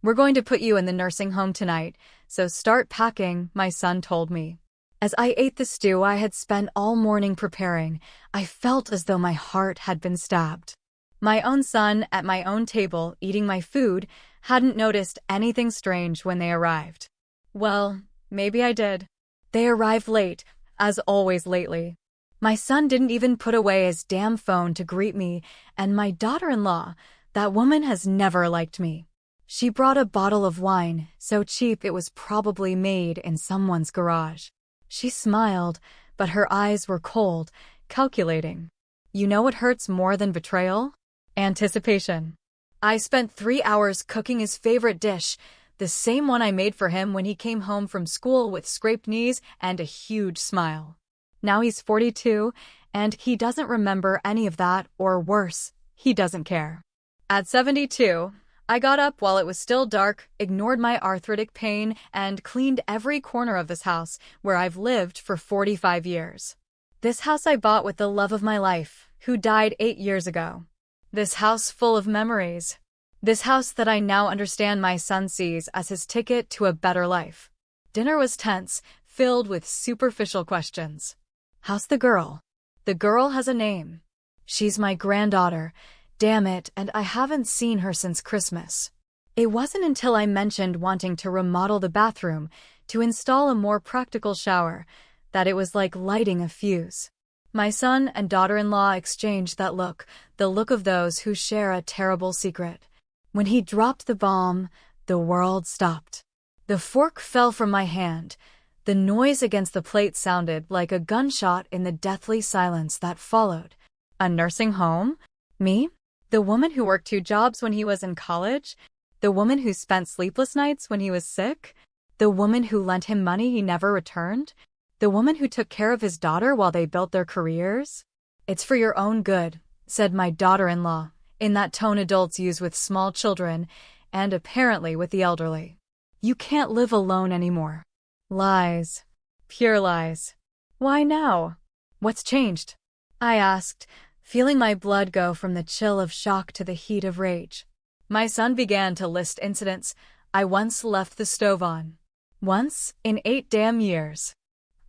"We're going to put you in the nursing home tonight, so start packing," my son told me. As I ate the stew I had spent all morning preparing, I felt as though my heart had been stabbed. My own son, at my own table, eating my food, hadn't noticed anything strange when they arrived. Well, maybe I did. They arrived late, as always lately. My son didn't even put away his damn phone to greet me, and my daughter-in-law, that woman has never liked me. She brought a bottle of wine, so cheap it was probably made in someone's garage. She smiled, but her eyes were cold, calculating. You know what hurts more than betrayal? Anticipation. I spent 3 hours cooking his favorite dish, the same one I made for him when he came home from school with scraped knees and a huge smile. Now he's 42, and he doesn't remember any of that, or worse, he doesn't care. At 72, I got up while it was still dark, ignored my arthritic pain, and cleaned every corner of this house where I've lived for 45 years. This house I bought with the love of my life, who died 8 years ago. This house full of memories. This house that I now understand my son sees as his ticket to a better life. Dinner was tense, filled with superficial questions. How's the girl? The girl has a name. She's my granddaughter. Damn it, and I haven't seen her since Christmas. It wasn't until I mentioned wanting to remodel the bathroom, to install a more practical shower, that it was like lighting a fuse. My son and daughter-in-law exchanged that look, the look of those who share a terrible secret. When he dropped the bomb, the world stopped. The fork fell from my hand. The noise against the plate sounded like a gunshot in the deathly silence that followed. A nursing home? Me? The woman who worked 2 jobs when he was in college? The woman who spent sleepless nights when he was sick? The woman who lent him money he never returned? The woman who took care of his daughter while they built their careers? "It's for your own good," said my daughter-in-law, in that tone adults use with small children, and apparently with the elderly. "You can't live alone anymore." Lies. Pure lies. Why now? What's changed? I asked, feeling my blood go from the chill of shock to the heat of rage. My son began to list incidents. I once left the stove on. Once, in 8 damn years.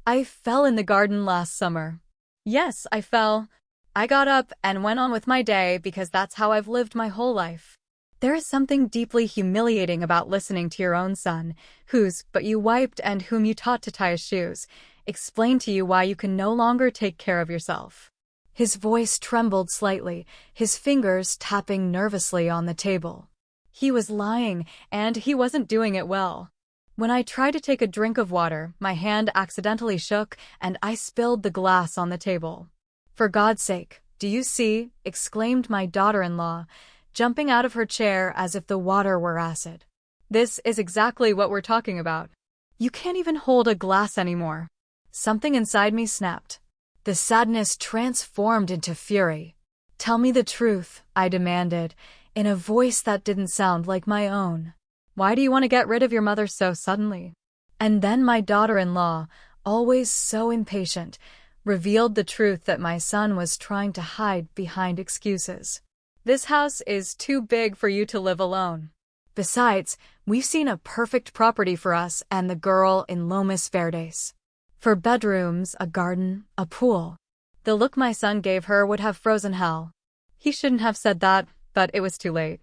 I fell in the garden last summer. Yes, I fell. I got up and went on with my day because that's how I've lived my whole life. There is something deeply humiliating about listening to your own son, whose but you wiped and whom you taught to tie his shoes, explain to you why you can no longer take care of yourself. His voice trembled slightly, his fingers tapping nervously on the table. He was lying, and he wasn't doing it well. When I tried to take a drink of water, my hand accidentally shook, and I spilled the glass on the table. "For God's sake, do you see?" exclaimed my daughter-in-law, jumping out of her chair as if the water were acid. "This is exactly what we're talking about. You can't even hold a glass anymore." Something inside me snapped. The sadness transformed into fury. "Tell me the truth," I demanded, in a voice that didn't sound like my own. "Why do you want to get rid of your mother so suddenly?" And then my daughter-in-law, always so impatient, revealed the truth that my son was trying to hide behind excuses. "This house is too big for you to live alone. Besides, we've seen a perfect property for us and the girl in Lomas Verdes. 4 bedrooms, a garden, a pool." The look my son gave her would have frozen hell. He shouldn't have said that, but it was too late.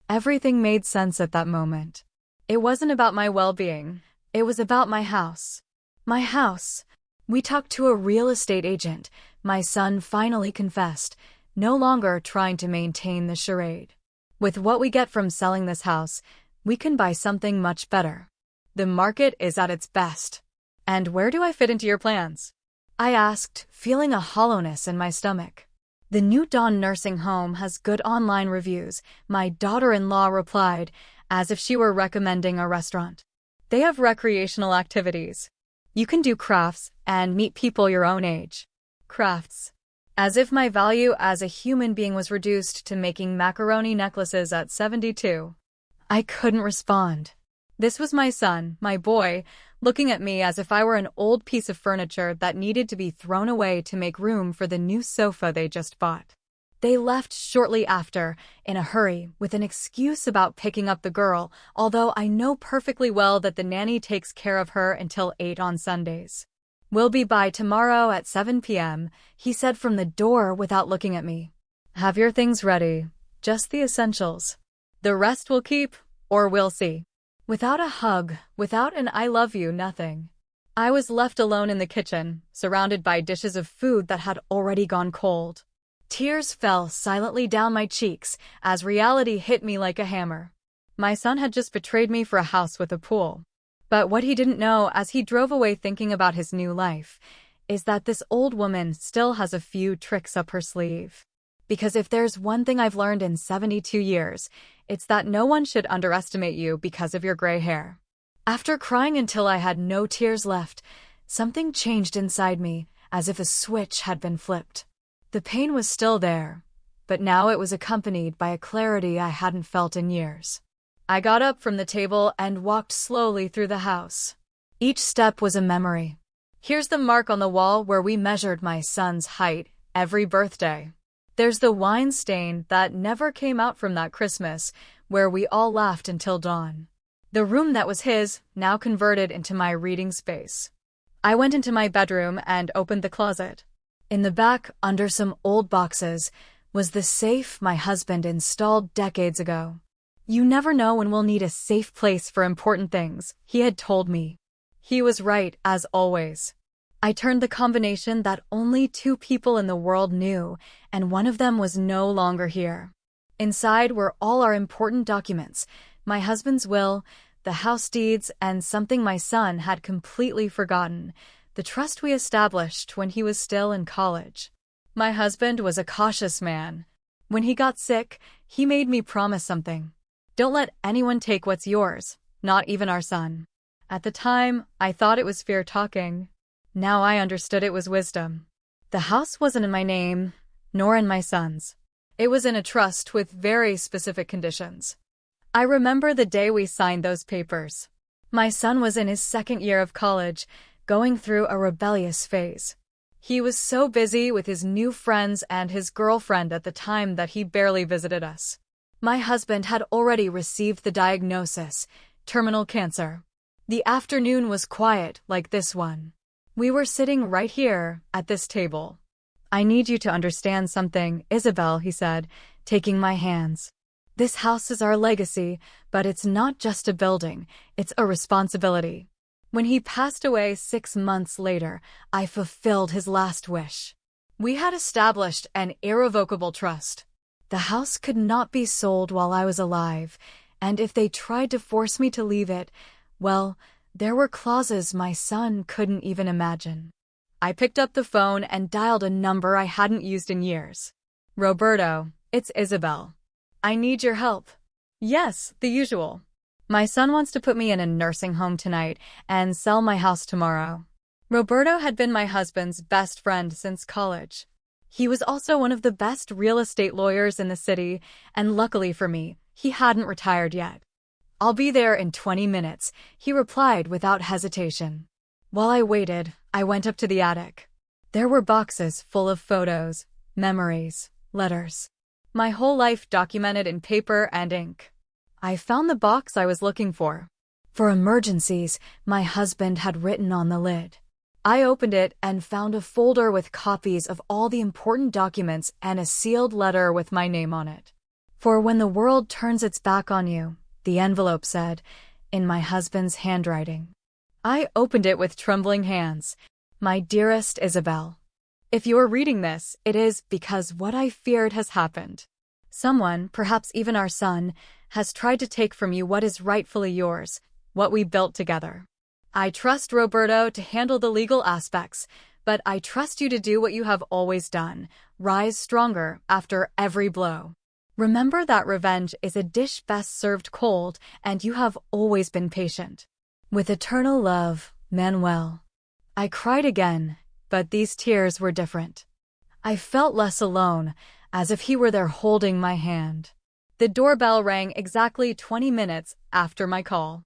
Everything made sense at that moment. It wasn't about my well-being. It was about my house. My house. We talked to a real estate agent, my son finally confessed, no longer trying to maintain the charade. "With what we get from selling this house, we can buy something much better. The market is at its best." "And where do I fit into your plans?" I asked, feeling a hollowness in my stomach. "The New Dawn nursing home has good online reviews," my daughter-in-law replied, as if she were recommending a restaurant. "They have recreational activities. You can do crafts and meet people your own age." Crafts. As if my value as a human being was reduced to making macaroni necklaces at 72. I couldn't respond. This was my son, my boy, looking at me as if I were an old piece of furniture that needed to be thrown away to make room for the new sofa they just bought. They left shortly after, in a hurry, with an excuse about picking up the girl, although I know perfectly well that the nanny takes care of her until 8 on Sundays. "We'll be by tomorrow at 7 p.m., he said from the door without looking at me. "Have your things ready, just the essentials. The rest we'll keep, or we'll see." Without a hug, without an "I love you," nothing. I was left alone in the kitchen, surrounded by dishes of food that had already gone cold. Tears fell silently down my cheeks as reality hit me like a hammer. My son had just betrayed me for a house with a pool. But what he didn't know as he drove away thinking about his new life is that this old woman still has a few tricks up her sleeve. Because if there's one thing I've learned in 72 years, it's that no one should underestimate you because of your gray hair. After crying until I had no tears left, something changed inside me, as if a switch had been flipped. The pain was still there, but now it was accompanied by a clarity I hadn't felt in years. I got up from the table and walked slowly through the house. Each step was a memory. Here's the mark on the wall where we measured my son's height every birthday. There's the wine stain that never came out from that Christmas, where we all laughed until dawn. The room that was his, now converted into my reading space. I went into my bedroom and opened the closet. In the back, under some old boxes, was the safe my husband installed decades ago. "You never know when we'll need a safe place for important things," he had told me. He was right, as always. I turned the combination that only 2 people in the world knew, and one of them was no longer here. Inside were all our important documents, my husband's will, the house deeds, and something my son had completely forgotten, the trust we established when he was still in college. My husband was a cautious man. When he got sick, he made me promise something. "Don't let anyone take what's yours, not even our son." At the time, I thought it was fear talking. Now I understood it was wisdom. The house wasn't in my name, nor in my son's. It was in a trust with very specific conditions. I remember the day we signed those papers. My son was in his 2nd year of college, going through a rebellious phase. He was so busy with his new friends and his girlfriend at the time that he barely visited us. My husband had already received the diagnosis, terminal cancer. The afternoon was quiet like this one. We were sitting right here, at this table. "I need you to understand something, Isabel," he said, taking my hands. "This house is our legacy, but it's not just a building, it's a responsibility." When he passed away 6 months later, I fulfilled his last wish. We had established an irrevocable trust. The house could not be sold while I was alive, and if they tried to force me to leave it, well, there were clauses my son couldn't even imagine. I picked up the phone and dialed a number I hadn't used in years. "Roberto, it's Isabel. I need your help." "Yes, the usual. My son wants to put me in a nursing home tonight and sell my house tomorrow." Roberto had been my husband's best friend since college. He was also one of the best real estate lawyers in the city, and luckily for me, he hadn't retired yet. "I'll be there in 20 minutes, he replied without hesitation. While I waited, I went up to the attic. There were boxes full of photos, memories, letters. My whole life documented in paper and ink. I found the box I was looking for. "For emergencies," my husband had written on the lid. I opened it and found a folder with copies of all the important documents and a sealed letter with my name on it. "For when the world turns its back on you," the envelope said, in my husband's handwriting. I opened it with trembling hands. "My dearest Isabel, if you are reading this, it is because what I feared has happened. Someone, perhaps even our son, has tried to take from you what is rightfully yours, what we built together. I trust Roberto to handle the legal aspects, but I trust you to do what you have always done, rise stronger after every blow. Remember that revenge is a dish best served cold, and you have always been patient. With eternal love, Manuel." I cried again, but these tears were different. I felt less alone, as if he were there holding my hand. The doorbell rang exactly 20 minutes after my call.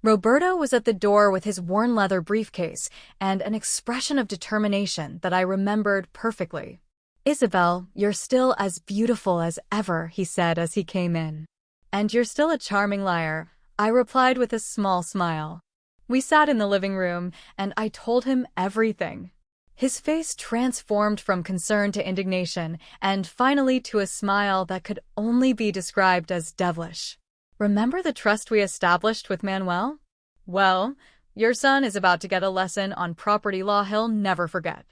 Roberto was at the door with his worn leather briefcase and an expression of determination that I remembered perfectly. "Isabel, you're still as beautiful as ever," he said as he came in. "And you're still a charming liar," I replied with a small smile. We sat in the living room, and I told him everything. His face transformed from concern to indignation, and finally to a smile that could only be described as devilish. "Remember the trust we established with Manuel? Well, your son is about to get a lesson on property law he'll never forget."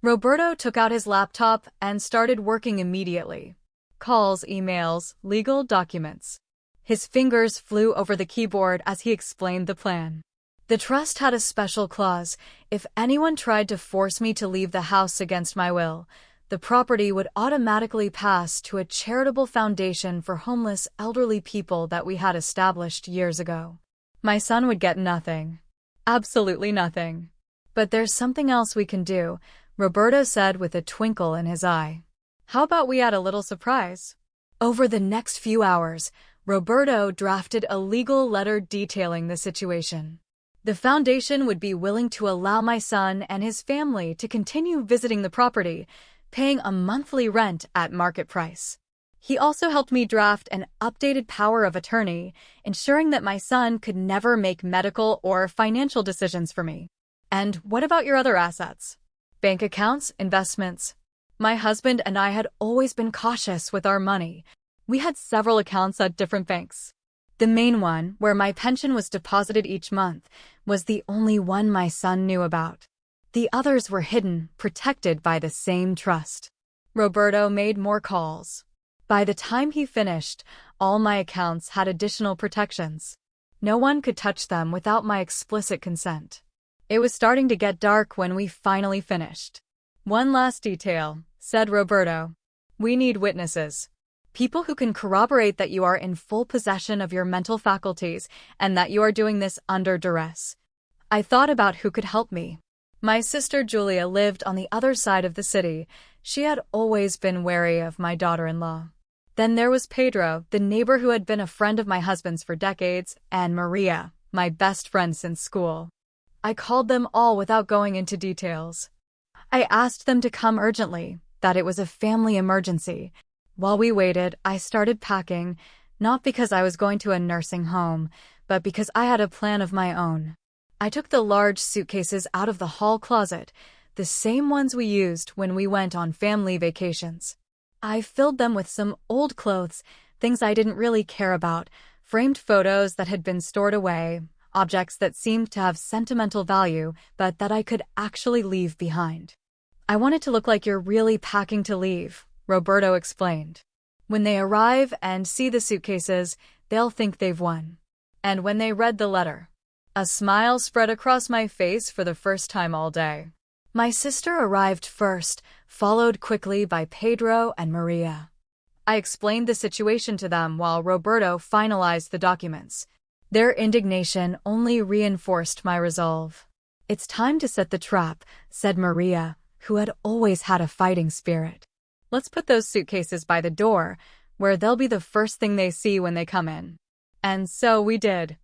Roberto took out his laptop and started working immediately. Calls, emails, legal documents. His fingers flew over the keyboard as he explained the plan. The trust had a special clause. If anyone tried to force me to leave the house against my will, the property would automatically pass to a charitable foundation for homeless elderly people that we had established years ago. My son would get nothing. Absolutely nothing. "But there's something else we can do," Roberto said with a twinkle in his eye. "How about we add a little surprise?" Over the next few hours, Roberto drafted a legal letter detailing the situation. The foundation would be willing to allow my son and his family to continue visiting the property, paying a monthly rent at market price. He also helped me draft an updated power of attorney, ensuring that my son could never make medical or financial decisions for me. "And what about your other assets? Bank accounts, investments?" My husband and I had always been cautious with our money. We had several accounts at different banks. The main one, where my pension was deposited each month, was the only one my son knew about. The others were hidden, protected by the same trust. Roberto made more calls. By the time he finished, all my accounts had additional protections. No one could touch them without my explicit consent. It was starting to get dark when we finally finished. "One last detail," said Roberto. "We need witnesses. People who can corroborate that you are in full possession of your mental faculties and that you are doing this under duress." I thought about who could help me. My sister Julia lived on the other side of the city. She had always been wary of my daughter-in-law. Then there was Pedro, the neighbor who had been a friend of my husband's for decades, and Maria, my best friend since school. I called them all without going into details. I asked them to come urgently, that it was a family emergency. While we waited, I started packing, not because I was going to a nursing home, but because I had a plan of my own. I took the large suitcases out of the hall closet, the same ones we used when we went on family vacations. I filled them with some old clothes, things I didn't really care about, framed photos that had been stored away, objects that seemed to have sentimental value, but that I could actually leave behind. "I want it to look like you're really packing to leave," Roberto explained. "When they arrive and see the suitcases, they'll think they've won." And when they read the letter, a smile spread across my face for the first time all day. My sister arrived first, followed quickly by Pedro and Maria. I explained the situation to them while Roberto finalized the documents. Their indignation only reinforced my resolve. "It's time to set the trap," said Maria, who had always had a fighting spirit. "Let's put those suitcases by the door, where they'll be the first thing they see when they come in." And so we did.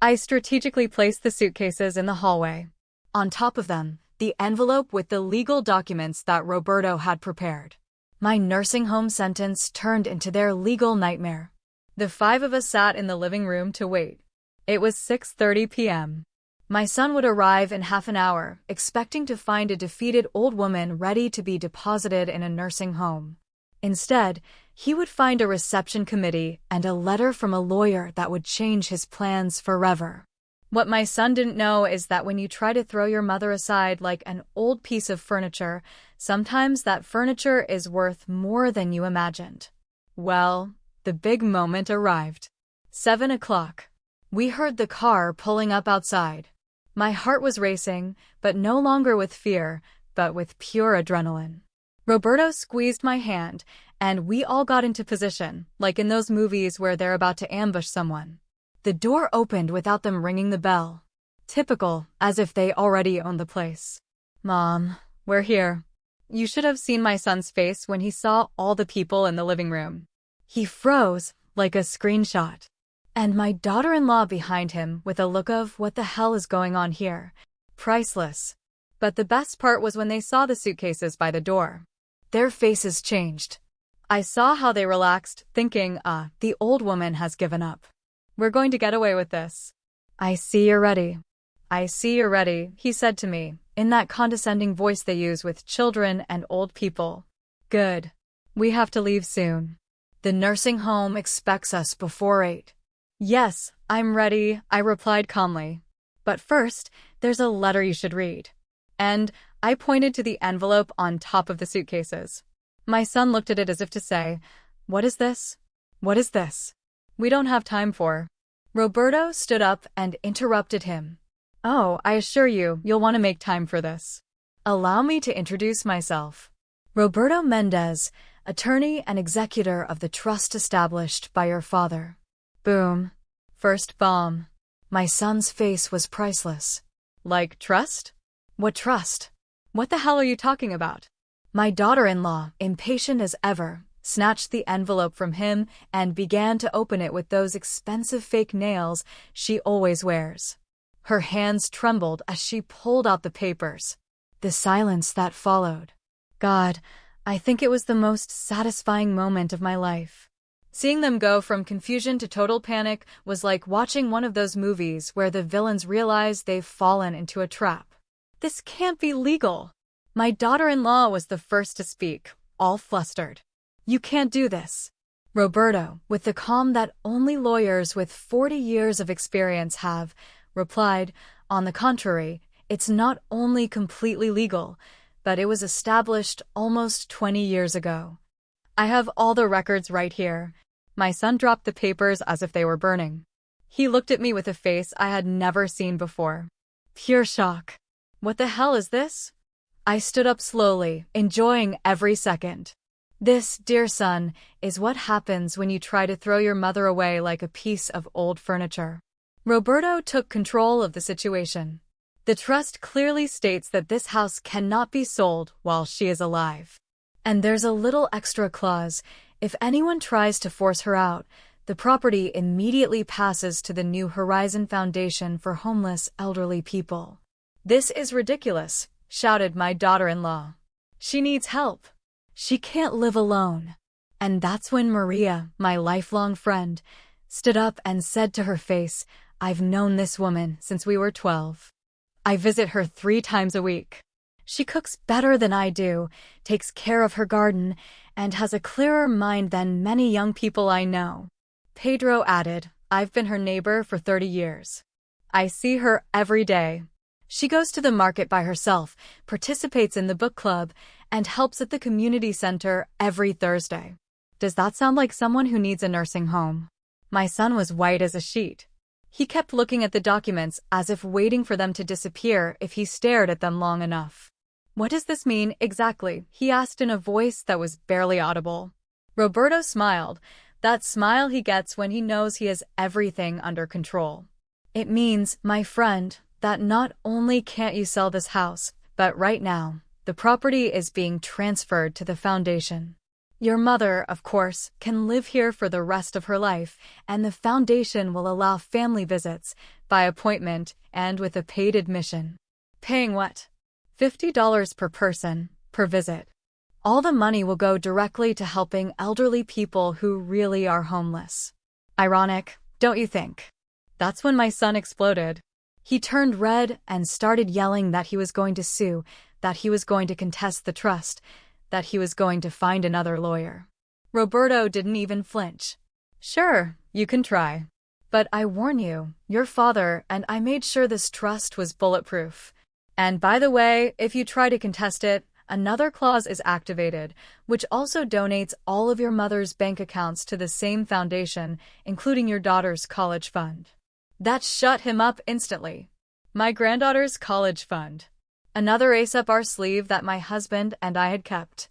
I strategically placed the suitcases in the hallway. On top of them, the envelope with the legal documents that Roberto had prepared. My nursing home sentence turned into their legal nightmare. The 5 of us sat in the living room to wait. It was 6:30 p.m. My son would arrive in half an hour, expecting to find a defeated old woman ready to be deposited in a nursing home. Instead, he would find a reception committee and a letter from a lawyer that would change his plans forever. What my son didn't know is that when you try to throw your mother aside like an old piece of furniture, sometimes that furniture is worth more than you imagined. Well, the big moment arrived. 7 o'clock. We heard the car pulling up outside. My heart was racing, but no longer with fear, but with pure adrenaline. Roberto squeezed my hand, and we all got into position, like in those movies where they're about to ambush someone. The door opened without them ringing the bell. Typical, as if they already owned the place. "Mom, we're here." You should have seen my son's face when he saw all the people in the living room. He froze, like a screenshot. And my daughter-in-law behind him with a look of "what the hell is going on here?" Priceless. But the best part was when they saw the suitcases by the door. their faces changed. I saw how they relaxed, thinking, the old woman has given up. We're going to get away with this. I see you're ready. I see you're ready, he said to me, in that condescending voice they use with children and old people. Good. We have to leave soon. The nursing home expects us before 8. Yes, I'm ready, I replied calmly. But first, there's a letter you should read. And I pointed to the envelope on top of the suitcases. My son looked at it as if to say, "What is this? What is this? We don't have time for." Roberto stood up and interrupted him. "Oh, I assure you, you'll want to make time for this. Allow me to introduce myself. Roberto Mendez, attorney and executor of the trust established by your father." Boom. First bomb. My son's face was priceless. Like trust? What trust? What the hell are you talking about? My daughter-in-law, impatient as ever, snatched the envelope from him and began to open it with those expensive fake nails she always wears. Her hands trembled as she pulled out the papers. The silence that followed. God, I think it was the most satisfying moment of my life. Seeing them go from confusion to total panic was like watching one of those movies where the villains realize they've fallen into a trap. This can't be legal. My daughter-in-law was the first to speak, all flustered. You can't do this. Roberto, with the calm that only lawyers with 40 years of experience have, replied, on the contrary, it's not only completely legal, but it was established almost 20 years ago. I have all the records right here. My son dropped the papers as if they were burning. He looked at me with a face I had never seen before. Pure shock. What the hell is this? I stood up slowly, enjoying every second. This, dear son, is what happens when you try to throw your mother away like a piece of old furniture. Roberto took control of the situation. The trust clearly states that this house cannot be sold while she is alive. And there's a little extra clause. If anyone tries to force her out, the property immediately passes to the New Horizon Foundation for homeless elderly people. This is ridiculous, shouted my daughter-in-law. She needs help. She can't live alone. And that's when Maria, my lifelong friend, stood up and said to her face, I've known this woman since we were 12. I visit her 3 times a week. She cooks better than I do, takes care of her garden, and has a clearer mind than many young people I know. Pedro added, I've been her neighbor for 30 years. I see her every day. She goes to the market by herself, participates in the book club, and helps at the community center every Thursday. Does that sound like someone who needs a nursing home? My son was white as a sheet. He kept looking at the documents as if waiting for them to disappear if he stared at them long enough. What does this mean exactly? He asked in a voice that was barely audible. Roberto smiled, that smile he gets when he knows he has everything under control. It means, my friend, that not only can't you sell this house, but right now, the property is being transferred to the foundation. Your mother, of course, can live here for the rest of her life, and the foundation will allow family visits, by appointment, and with a paid admission. Paying what? $50 per person, per visit. All the money will go directly to helping elderly people who really are homeless. Ironic, don't you think? That's when my son exploded. He turned red and started yelling that he was going to sue, that he was going to contest the trust, that he was going to find another lawyer. Roberto didn't even flinch. Sure, you can try. But I warn you, your father and I made sure this trust was bulletproof. And by the way, if you try to contest it, another clause is activated, which also donates all of your mother's bank accounts to the same foundation, including your daughter's college fund. That shut him up instantly. My granddaughter's college fund. Another ace up our sleeve that my husband and I had kept.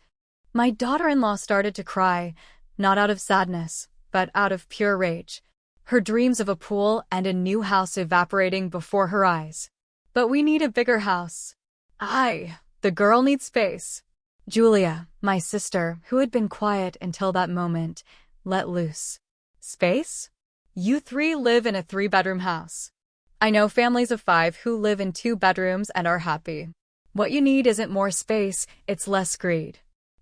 My daughter-in-law started to cry, not out of sadness, but out of pure rage. Her dreams of a pool and a new house evaporating before her eyes. But we need a bigger house. The girl needs space. Julia, my sister, who had been quiet until that moment, let loose. Space? You 3 live in a 3-bedroom house. I know families of 5 who live in 2 bedrooms and are happy. What you need isn't more space, it's less greed.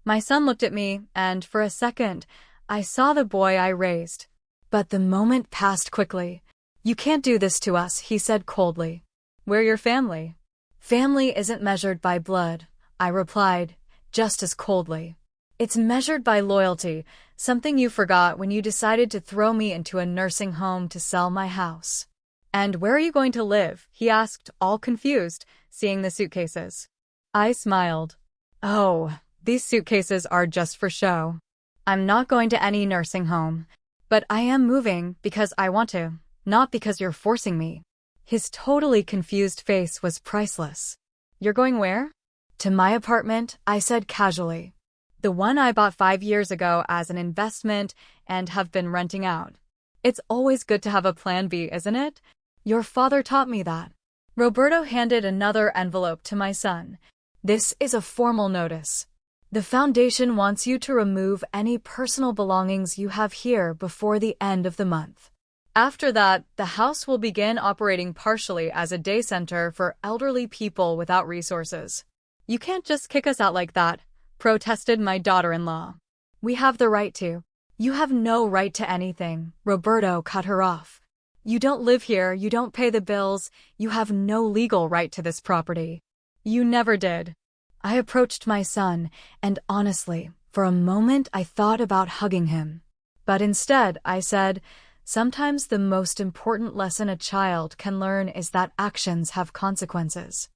My son looked at me, and for a second, I saw the boy I raised. But the moment passed quickly. "You can't do this to us," he said coldly. "We're your family." "Family isn't measured by blood," I replied, just as coldly. "It's measured by loyalty, something you forgot when you decided to throw me into a nursing home to sell my house." "And where are you going to live?" he asked, all confused, seeing the suitcases. I smiled. "Oh, these suitcases are just for show. I'm not going to any nursing home. But I am moving because I want to, not because you're forcing me." His totally confused face was priceless. "You're going where?" "To my apartment," I said casually. "The one I bought 5 years ago as an investment and have been renting out. It's always good to have a plan B, isn't it? Your father taught me that." Roberto handed another envelope to my son. "This is a formal notice. The foundation wants you to remove any personal belongings you have here before the end of the month. After that, the house will begin operating partially as a day center for elderly people without resources." "You can't just kick us out like that," protested my daughter-in-law. "We have the right to." "You have no right to anything," Roberto cut her off. "You don't live here, you don't pay the bills, you have no legal right to this property. You never did." I approached my son, and honestly, for a moment I thought about hugging him. But instead, I said, "Sometimes the most important lesson a child can learn is that actions have consequences.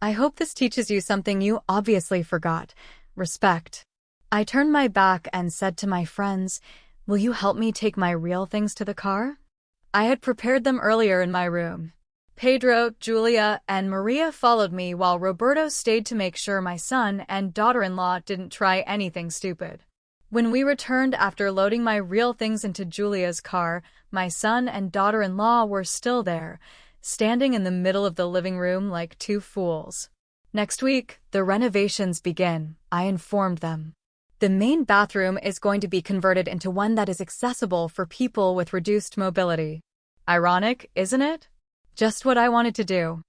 I hope this teaches you something you obviously forgot: respect." I turned my back and said to my friends, "Will you help me take my real things to the car?" I had prepared them earlier in my room. Pedro, Julia, and Maria followed me while Roberto stayed to make sure my son and daughter-in-law didn't try anything stupid. When we returned after loading my real things into Julia's car, my son and daughter-in-law were still there, standing in the middle of the living room like two fools. "Next week, the renovations begin," I informed them. "The main bathroom is going to be converted into one that is accessible for people with reduced mobility." Ironic, isn't it? Just what I wanted to do.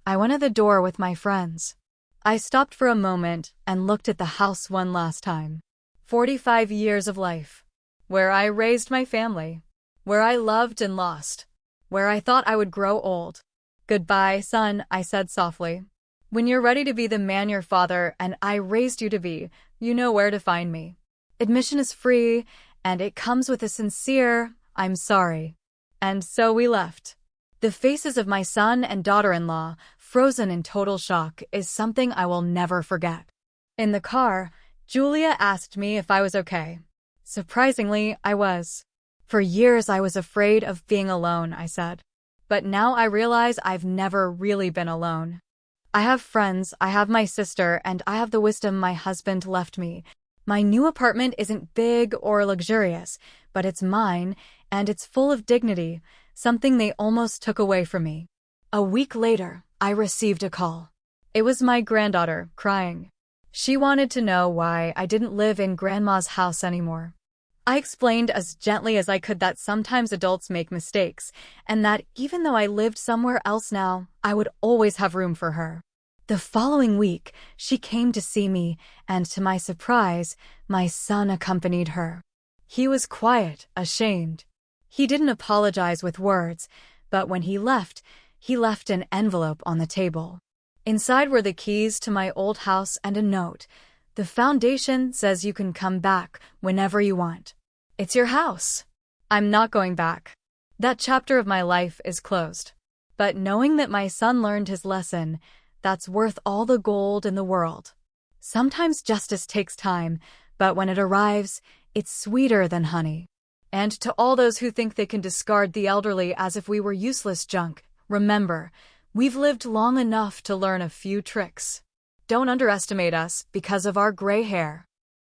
I went at the door with my friends. I stopped for a moment and looked at the house one last time. 45 years of life. Where I raised my family. Where I loved and lost. Where I thought I would grow old. "Goodbye, son," I said softly. "When you're ready to be the man your father and I raised you to be, you know where to find me. Admission is free, and it comes with a sincere, 'I'm sorry.'" And so we left. The faces of my son and daughter-in-law, frozen in total shock, is something I will never forget. In the car, Julia asked me if I was okay. Surprisingly, I was. "For years I was afraid of being alone," I said. "But now I realize I've never really been alone. I have friends, I have my sister, and I have the wisdom my husband left me. My new apartment isn't big or luxurious, but it's mine, and it's full of dignity, something they almost took away from me." A week later, I received a call. It was my granddaughter, crying. She wanted to know why I didn't live in Grandma's house anymore. I explained as gently as I could that sometimes adults make mistakes, and that even though I lived somewhere else now, I would always have room for her. The following week, she came to see me, and to my surprise, my son accompanied her. He was quiet, ashamed. He didn't apologize with words, but when he left an envelope on the table. Inside were the keys to my old house and a note. "The foundation says you can come back whenever you want. It's your house." I'm not going back. That chapter of my life is closed. But knowing that my son learned his lesson, that's worth all the gold in the world. Sometimes justice takes time, but when it arrives, it's sweeter than honey. And to all those who think they can discard the elderly as if we were useless junk, remember, we've lived long enough to learn a few tricks. Don't underestimate us because of our gray hair.